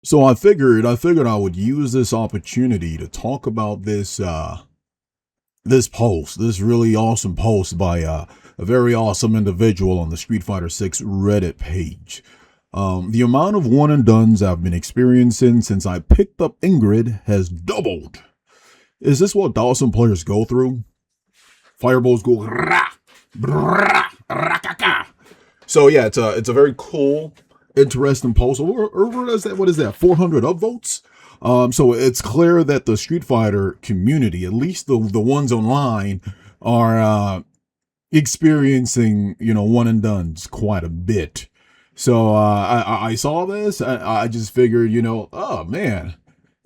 So I figured I would use this opportunity to talk about this really awesome post by a very awesome individual on the Street Fighter 6 Reddit page. The amount of one and dones I've been experiencing since I picked up Ingrid has doubled. Is this what Dawson players go through? Fireballs go rah, rah, rakaka. So yeah, it's a very cool, interesting post. Or what is that? 400 upvotes. So it's clear that the Street Fighter community, at least the ones online, are experiencing one and dones quite a bit. So I saw this. I just figured, oh man,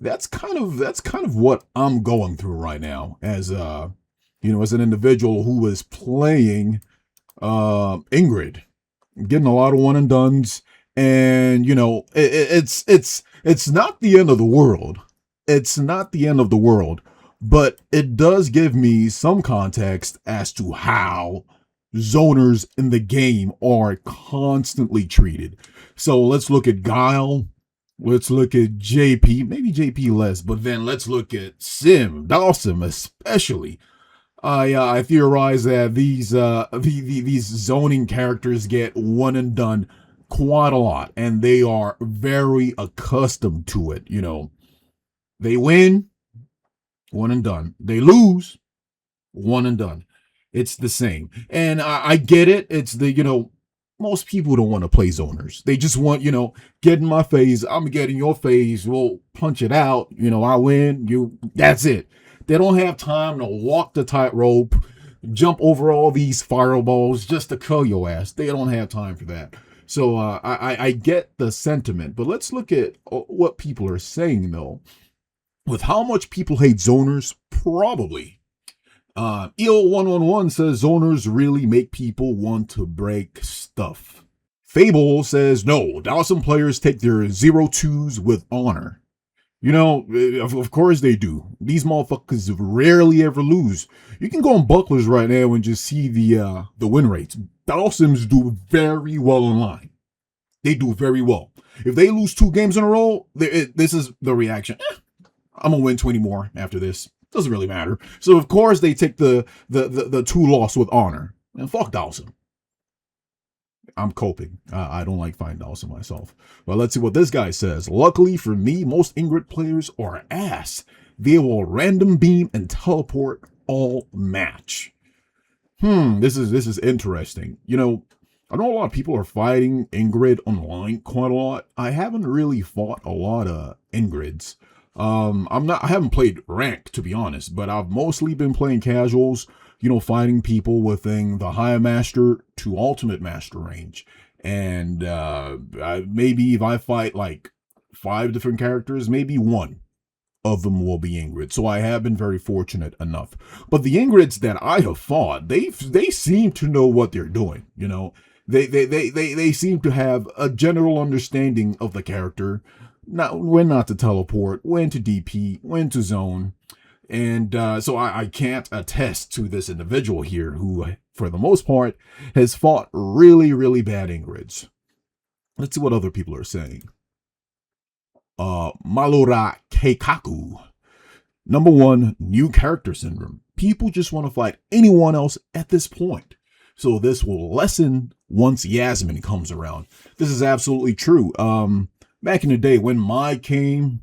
that's kind of what I'm going through right now as as an individual who is playing Ingrid, getting a lot of one and dones, and it's not the end of the world. It's not the end of the world, but it does give me some context as to how zoners in the game are constantly treated. So let's look at Guile. Let's look at JP, maybe JP less, but then let's look at Sim, Dawson especially. I theorize that these zoning characters get one and done quite a lot, and they are very accustomed to it. They win, one and done. They lose, one and done. It's the same, and I get it. It's most people don't want to play zoners. They just want get in my face. I'm getting your face. We'll punch it out. I win. That's it. They don't have time to walk the tightrope, jump over all these fireballs just to kill your ass. They don't have time for that. So I get the sentiment, but let's look at what people are saying though. With how much people hate zoners, probably. EO111 says zoners really make people want to break stuff. Fable says no, Dawson players take their 0-2s with honor. Of course they do. These motherfuckers rarely ever lose. You can go on Bucklers right now and just see the win rates. Dawsons do very well online. They do very well. If they lose 2 games in a row, this is the reaction. I'm gonna win 20 more after this. Doesn't really matter. So of course they take the 2 loss with honor. And fuck Dawson. I'm coping. I don't like fighting Dawson myself. Well, let's see what this guy says. Luckily for me, most Ingrid players are ass. They will random beam and teleport all match. This is interesting. I know a lot of people are fighting Ingrid online quite a lot. I haven't really fought a lot of Ingrids. I haven't played rank to be honest, but I've mostly been playing casuals, fighting people within the high master to ultimate master range. And maybe if I fight like 5 different characters, maybe one of them will be Ingrid. So I have been very fortunate enough. But the Ingrids that I have fought, they seem to know what they're doing. They seem to have a general understanding of the character, not when not to teleport, when to DP, when to zone. And so I can't attest to this individual here who, for the most part, has fought really, really bad Ingrids. Let's see what other people are saying. Malora Keikaku. Number 1, new character syndrome. People just want to fight anyone else at this point. So this will lessen once Yasmin comes around. This is absolutely true. Back in the day when Mai came,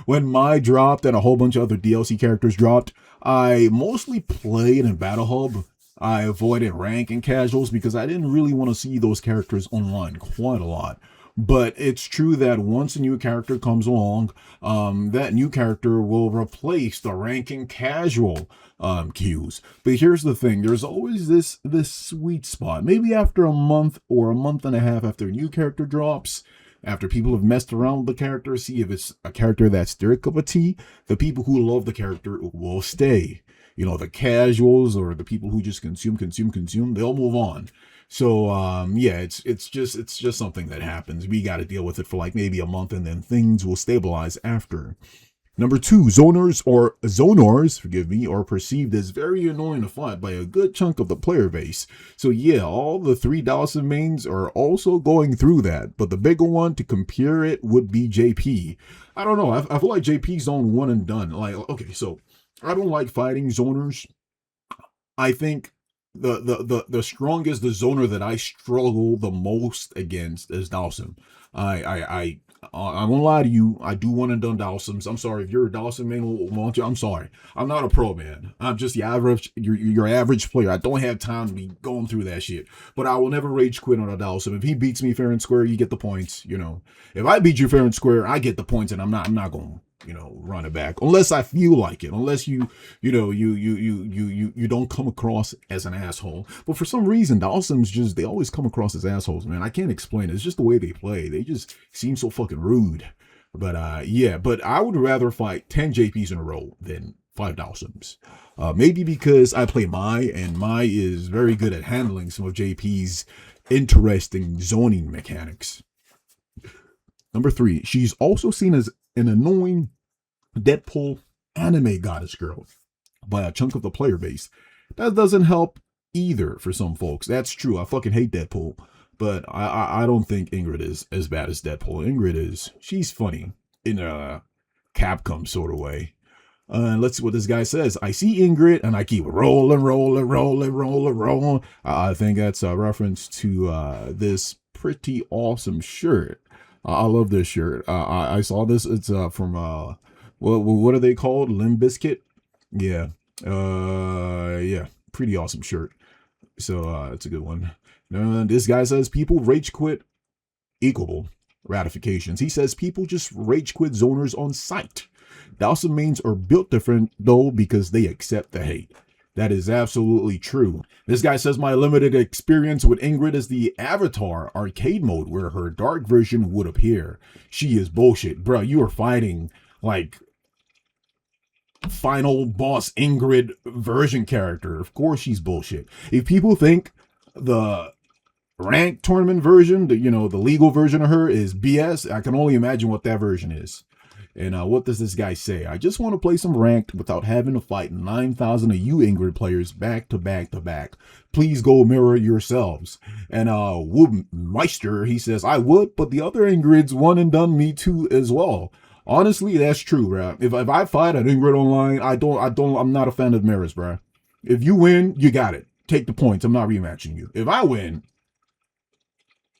when Mai dropped and a whole bunch of other DLC characters dropped, I mostly played in Battle Hub. I avoided rank and casuals because I didn't really want to see those characters online quite a lot. But it's true that once a new character comes along, that new character will replace the rank and casual queues. But here's the thing: there's always this sweet spot. Maybe after a month or a month and a half after a new character drops, after people have messed around with the character, see if it's a character that's their cup of tea, the people who love the character will stay. The casuals or the people who just consume, they'll move on. So yeah, it's just something that happens. We got to deal with it for like maybe a month, and then things will stabilize after. Number 2, zoners, forgive me, are perceived as very annoying to fight by a good chunk of the player base. So yeah, all the 3 Dawson mains are also going through that, but the bigger one to compare it would be JP. I don't know, I feel like JP's on one and done. Like, okay, so I don't like fighting zoners. I think the strongest, the zoner that I struggle the most against is Dawson. I won't lie to you. I do one and done Dawsons. I'm sorry if you're a Dawson man who want you. I'm sorry. I'm not a pro man. I'm just the average. Your average player. I don't have time to be going through that shit. But I will never rage quit on a Dawson. If he beats me fair and square, you get the points. You know, if I beat you fair and square, I get the points, and I'm not going. Run it back unless I feel like it. Unless you don't come across as an asshole. But for some reason, Dawson's they always come across as assholes, man. I can't explain it. It's just the way they play. They just seem so fucking rude. But yeah, but I would rather fight 10 JPs in a row than 5 Dawsons. Maybe because I play Mai, and Mai is very good at handling some of JP's interesting zoning mechanics. Number 3, she's also seen as an annoying Deadpool anime goddess girl by a chunk of the player base. That doesn't help either for some folks. That's true. I fucking hate Deadpool, but I don't think Ingrid is as bad as Deadpool. She's funny in a Capcom sort of way. Let's see what this guy says. I see Ingrid and I keep rolling. I think that's a reference to this pretty awesome shirt. I love this shirt. I saw this. It's from what are they called? Limb Biscuit. Yeah. Yeah. Pretty awesome shirt. So it's a good one. This guy says people rage quit equal ratifications. He says people just rage quit zoners on sight. Dawson mains are built different though because they accept the hate. That is absolutely true. This guy says my limited experience with Ingrid is the Avatar arcade mode where her dark version would appear. She is bullshit. Bro, you are fighting like final boss Ingrid version character. Of course she's bullshit. If people think the ranked tournament version, the legal version of her is BS, I can only imagine what that version is. And what does this guy say? I just want to play some ranked without having to fight 9,000 of you Ingrid players back to back to back. Please go mirror yourselves. And Woodmeister, he says, I would, but the other Ingrids one and done me too as well. Honestly, that's true, bro. If I fight an Ingrid online, I'm not a fan of mirrors, bro. If you win, you got it. Take the points. I'm not rematching you. If I win,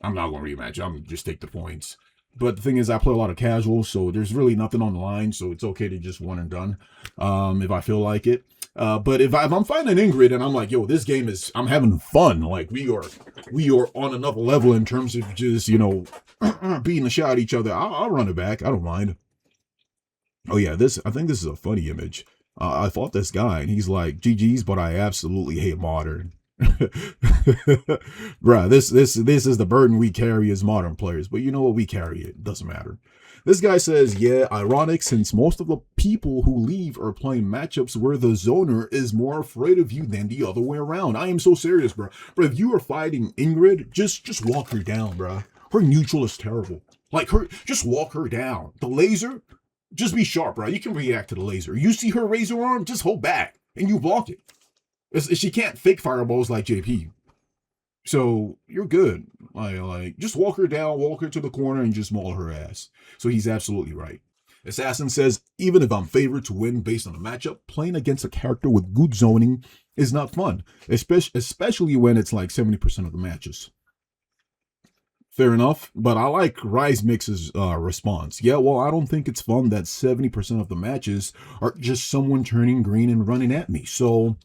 I'm not going to rematch. I'm just take the points. But the thing is, I play a lot of casuals, so there's really nothing on the line, so it's okay to just one and done if I feel like it. But if I'm fighting an Ingrid and I'm like, yo, this game is, I'm having fun. Like we are on another level in terms of just, beating the shit out of each other. I'll run it back. I don't mind. Oh yeah, I think this is a funny image. I fought this guy and he's like, GG's, but I absolutely hate modern. Bruh, this is the burden we carry as modern players, but you know what, we carry it. Doesn't matter. This guy says, yeah, ironic since most of the people who leave are playing matchups where the zoner is more afraid of you than the other way around. I am so serious, bro. But if you are fighting Ingrid, just walk her down, bro. Her neutral is terrible. Like just walk her down. The laser, just be sharp, bro. You can react to the laser. You see her raise her arm, just hold back and you block it. She can't fake fireballs like JP. So you're good. Like just walk her down, walk her to the corner, and just maul her ass. So he's absolutely right. Assassin says, even if I'm favored to win based on a matchup, playing against a character with good zoning is not fun, especially when it's like 70% of the matches. Fair enough, but I like Rise Mix's response. Yeah, well, I don't think it's fun that 70% of the matches are just someone turning green and running at me. So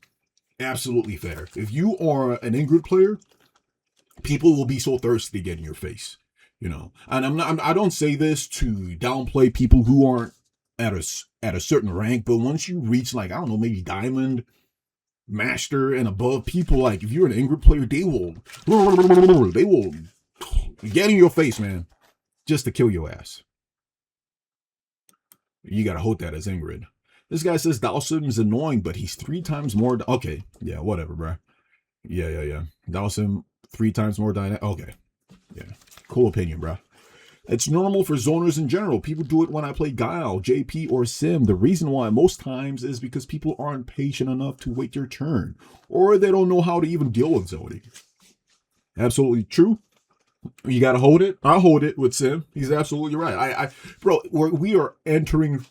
absolutely fair. If you are an Ingrid player, people will be so thirsty to get in your face, And I don't say this to downplay people who aren't at a certain rank, but once you reach like, I don't know, maybe Diamond, Master, and above, people like, if you're an Ingrid player, they will get in your face, man, just to kill your ass. You gotta hold that as Ingrid. This guy says Dawson is annoying, but he's 3 times more. Okay, yeah, whatever, bro. Yeah. Dawson 3 times more dynamic. Okay, yeah, cool opinion, bro. It's normal for zoners in general. People do it when I play Guile, JP, or Sim. The reason why most times is because people aren't patient enough to wait their turn, or they don't know how to even deal with zoning. Absolutely true. You gotta hold it. I hold it with Sim. He's absolutely right. Bro, we are entering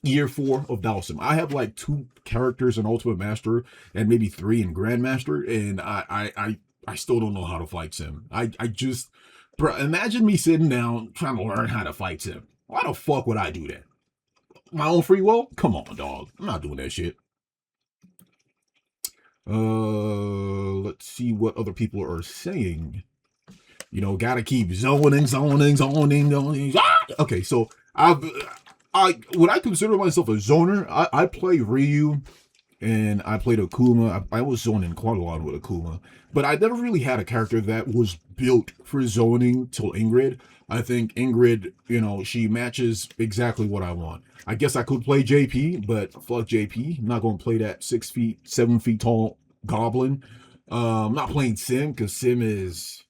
year 4 of Dhalsim. I have like 2 characters in Ultimate Master and maybe 3 in Grandmaster, and I still don't know how to fight Sim. I just, bro, imagine me sitting down trying to learn how to fight Sim. Why the fuck would I do that? My own free will? Come on, dog. I'm not doing that shit. Let's see what other people are saying. You know, gotta keep zoning. Ah! Okay, so would I consider myself a zoner? I play Ryu and I played Akuma. I was zoning quite a lot with Akuma, but I never really had a character that was built for zoning till Ingrid. I think Ingrid, you know, she matches exactly what I want. I guess I could play JP, but fuck JP. I'm not going to play that 6 feet, 7 feet tall goblin. I'm not playing Sim because Sim is,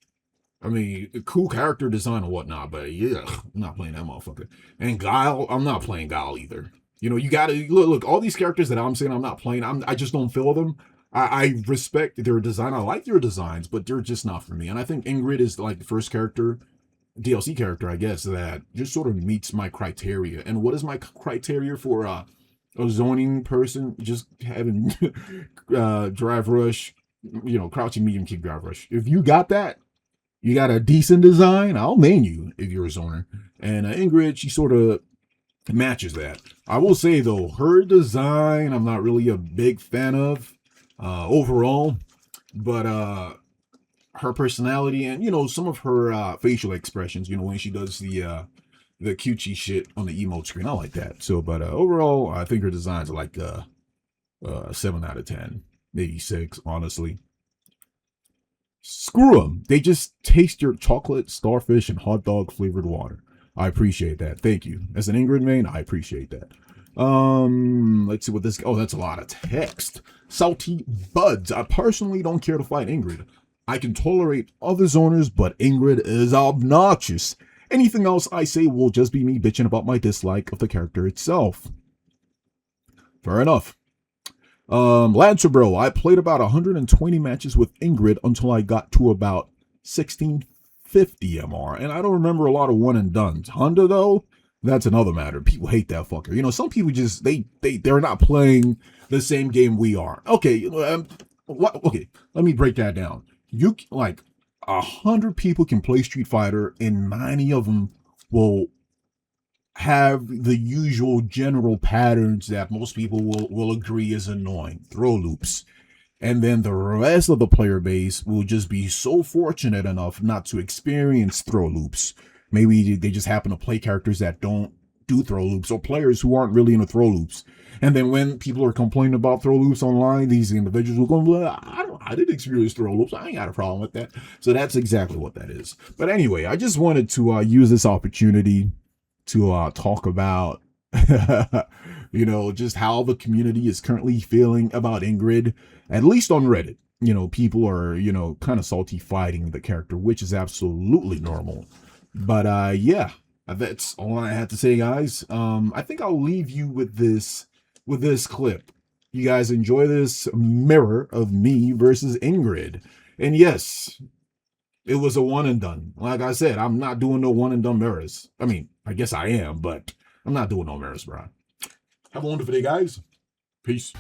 I mean, a cool character design and whatnot, but yeah, I'm not playing that motherfucker. And Guile, I'm not playing Guile either. You know, you gotta look all these characters that I'm saying I'm not playing. I just don't feel them. I respect their design. I like their designs, but they're just not for me. And I think Ingrid is like the first character, DLC character, I guess, that just sort of meets my criteria. And what is my criteria for a zoning person? Just having drive rush, you know, crouching medium kick drive rush. If you got that, you got a decent design, I'll main you if you're a zoner. And Ingrid, she sort of matches that. I will say though, her design I'm not really a big fan of overall, but her personality and you know some of her facial expressions, you know, when she does the cutesy shit on the emote screen, I like that. So, but overall, I think her designs are like 7 out of 10, maybe 6, honestly. Screw them. They just taste your chocolate, starfish, and hot dog flavored water. I appreciate that. Thank you. As an Ingrid main, I appreciate that. Let's see what this. Oh, that's a lot of text. Salty buds. I personally don't care to fight Ingrid. I can tolerate other zoners, but Ingrid is obnoxious. Anything else I say will just be me bitching about my dislike of the character itself. Fair enough. Lancer Bro, I played about 120 matches with Ingrid until I got to about 1650 MR, and I don't remember a lot of one and dones. Honda though, that's another matter. People hate that fucker. You know, some people just they're not playing the same game we are. Okay, okay, let me break that down. You like 100 people can play Street Fighter, and 90 of them will have the usual general patterns that most people will agree is annoying. Throw loops. And then the rest of the player base will just be so fortunate enough not to experience throw loops. Maybe they just happen to play characters that don't do throw loops, or players who aren't really into throw loops. And then when people are complaining about throw loops online, these individuals will go, well, I didn't experience throw loops. I ain't got a problem with that. So that's exactly what that is. But anyway, I just wanted to use this opportunity to talk about, you know, just how the community is currently feeling about Ingrid, at least on Reddit. You know, people are, you know, kind of salty fighting the character, which is absolutely normal. But yeah, that's all I had to say, guys. I think I'll leave you with this clip. You guys enjoy this mirror of me versus Ingrid. And yes, it was a one and done. Like I said, I'm not doing no one and done mirrors. I mean, I guess I am, but I'm not doing no mirrors, bro. Have a wonderful day, guys. Peace.